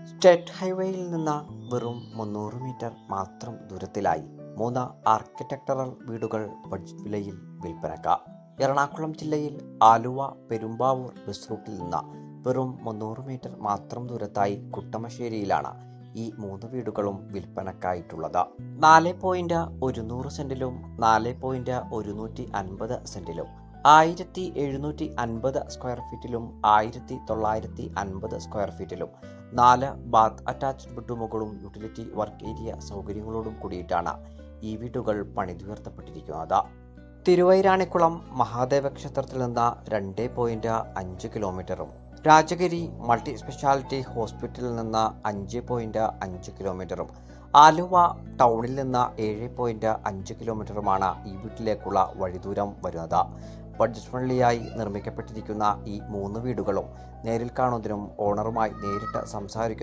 State ഹൈവേയിൽ നിന്ന് വെറും 300 മീറ്റർ മാത്രം ദൂരത്തിലായി 3 ആർക്കിടെക്ടറൽ വീടുകൾ ബഡ്ജറ്റ് വിലയിൽ വിൽപ്പനയ്ക്ക്. എറണാകുളം ജില്ലയിൽ ആലുവ പെരുമ്പാവൂർ ബസ് റൂട്ടിൽ നിന്ന് വെറും 300 മീറ്റർ മാത്രം ദൂരത്തായി കുട്ടമശ്ശേരിയിലാണ് ഈ 3 വീടുകളും വിൽപ്പനക്കായിട്ടുള്ളത്. 4.100 സെന്റിലും 4.150 സെന്റിലും 1750 സ്ക്വയർ ഫീറ്റിലും 1950 സ്ക്വയർ ഫീറ്റിലും 4 ബാത്ത് അറ്റാച്ച്ഡ് ബെഡ്റൂമുകളും യൂട്ടിലിറ്റി വർക്ക് ഏരിയ സൗകര്യങ്ങളോടും കൂടിയിട്ടാണ് ഈ വീടുകൾ പണിതുയർത്തപ്പെട്ടിരിക്കുന്നത്. തിരുവൈരാണിക്കുളം മഹാദേവ ക്ഷേത്രത്തിൽ നിന്ന് 2.5 കിലോമീറ്ററും രാജഗിരി മൾട്ടി സ്പെഷ്യാലിറ്റി ഹോസ്പിറ്റലിൽ നിന്ന് 5.5 കിലോമീറ്ററും ആലുവ ടൗണിൽ നിന്ന് 7.5 കിലോമീറ്ററുമാണ് ഈ വീട്ടിലേക്കുള്ള വഴിദൂരം വരുന്നത്. ബഡ്ജറ്റ് ഫ്രണ്ട്ലിയായി നിർമ്മിക്കപ്പെട്ടിരിക്കുന്ന ഈ 3 വീടുകളും നേരിൽ കാണുന്നതിനും ഓണറുമായി നേരിട്ട് സംസാരിക്കുക